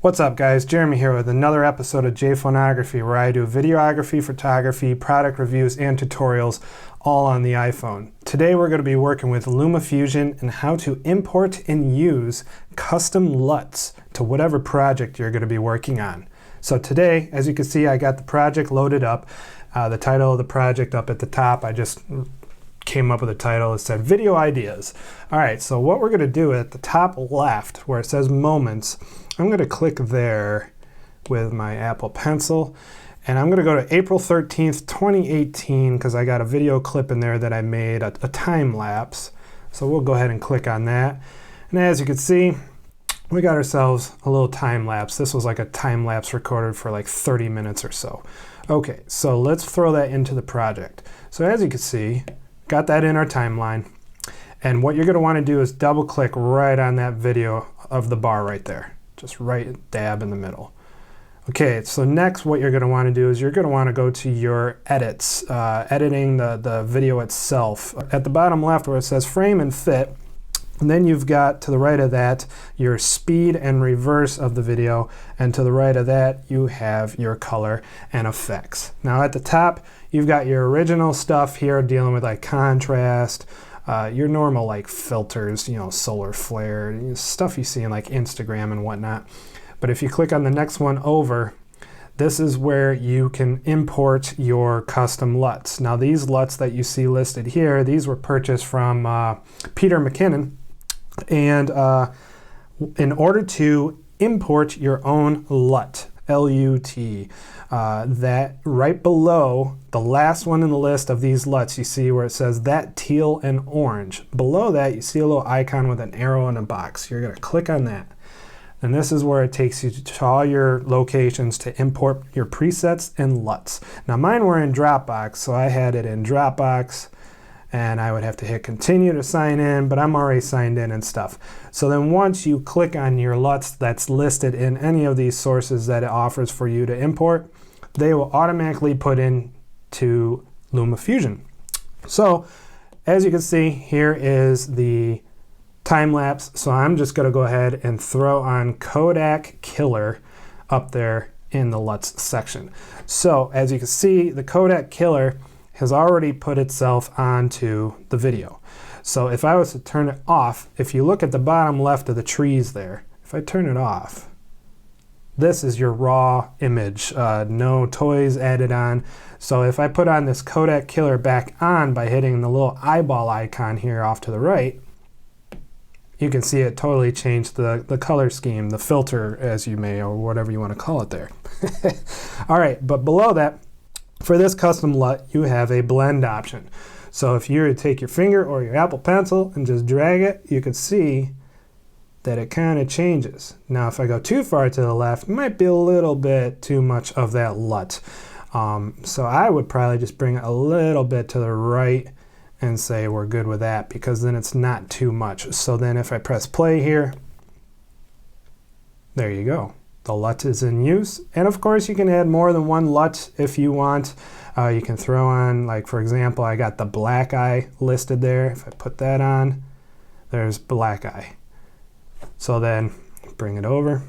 What's up guys, Jeremy here with another episode of JPHONEOGRAPHY where I do videography, photography, product reviews, and tutorials all on the iPhone. Today we're going to be working with LumaFusion and how to import and use custom LUTs to whatever project you're going to be working on. So today, as you can see, I got the project loaded up. The title of the project up at the top, I just came up with a title that said Video Ideas. Alright, so what we're going to do at the top left where it says Moments, I'm going to click there with my Apple Pencil and I'm going to go to April 13th, 2018 because I got a video clip in there that I made, a time lapse. So we'll go ahead and click on that. And as you can see, we got ourselves a little time lapse. This was like a time lapse recorded for like 30 minutes or so. Okay, so let's throw that into the project. So as you can see, got that in our timeline. And what you're going to want to do is double click right on that video of the bar right there. Just right dab in the middle. Okay, so next what you're going to want to do is you're going to want to go to your edits, editing the video itself. At the bottom left where it says frame and fit, and then you've got to the right of that your speed and reverse of the video, and to the right of that you have your color and effects. Now at the top you've got your original stuff here dealing with like contrast, your normal like filters, you know, solar flare, stuff you see in like Instagram and whatnot. But if you click on the next one over, this is where you can import your custom LUTs. Now these LUTs that you see listed here, these were purchased from Peter McKinnon. And in order to import your own LUT, L-U-T, that right below the last one in the list of these LUTs, you see where it says that teal and orange. Below that you see a little icon with an arrow in a box. You're going to click on that. And this is where it takes you to all your locations to import your presets and LUTs. Now mine were in Dropbox, so I had it in Dropbox. And I would have to hit continue to sign in, but I'm already signed in and stuff. So then once you click on your LUTs that's listed in any of these sources that it offers for you to import, they will automatically put into LumaFusion. So as you can see, here is the time lapse. So I'm just going to go ahead and throw on Kodak Killer up there in the LUTs section. So as you can see, the Kodak Killer has already put itself onto the video. So if I was to turn it off, if you look at the bottom left of the trees there, if I turn it off, this is your raw image, no toys added on. So if I put on this Kodak Killer back on by hitting the little eyeball icon here off to the right, you can see it totally changed the color scheme, the filter as you may, or whatever you want to call it there. All right, but below that, for this custom LUT, you have a blend option. So if you were to take your finger or your Apple Pencil and just drag it, you can see that it kind of changes. Now if I go too far to the left, it might be a little bit too much of that LUT. So I would probably just bring it a little bit to the right and say we're good with that, because then it's not too much. So then if I press play here, there you go. The LUT is in use, and of course you can add more than one LUT if you want. You can throw on, like for example, I got the black eye listed there. If I put that on, there's black eye. So then bring it over.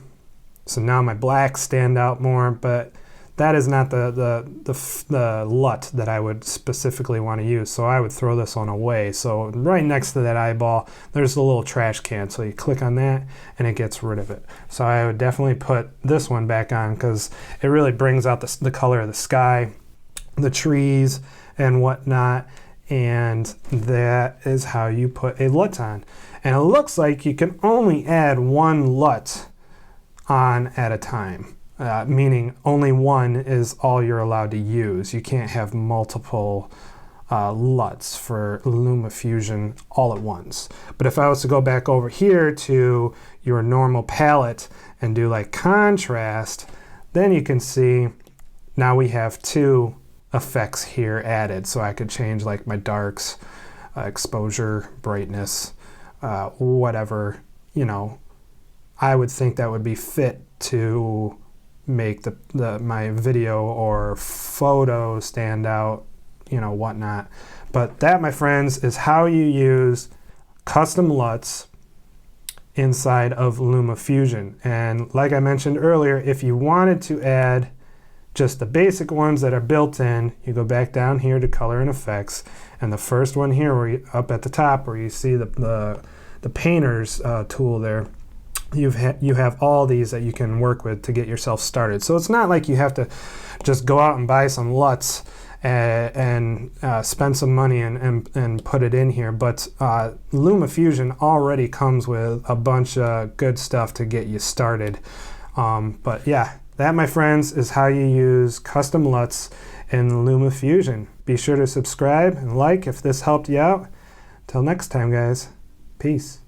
So now my blacks stand out more, but that is not the LUT that I would specifically want to use. So I would throw this one away. So right next to that eyeball, there's a little trash can. So you click on that and it gets rid of it. So I would definitely put this one back on because it really brings out the color of the sky, the trees and whatnot. And that is how you put a LUT on. And it looks like you can only add one LUT on at a time. Meaning only one is all you're allowed to use. You can't have multiple LUTs for LumaFusion all at once. But if I was to go back over here to your normal palette and do like contrast, then you can see now we have two effects here added. So I could change like my darks, exposure, brightness, whatever, you know, I would think that would be fit to make my video or photo stand out, you know, whatnot. But that, my friends, is how you use custom LUTs inside of LumaFusion. And like I mentioned earlier, if you wanted to add just the basic ones that are built in, you go back down here to color and effects, and the first one here where you, up at the top where you see the painter's tool there, you have all these that you can work with to get yourself started. So it's not like you have to just go out and buy some Luts and spend some money and put it in here, but LumaFusion already comes with a bunch of good stuff to get you started. But yeah, that, my friends, is how you use custom Luts in LumaFusion. Be sure to subscribe and like if this helped you out. Till next time, guys. Peace.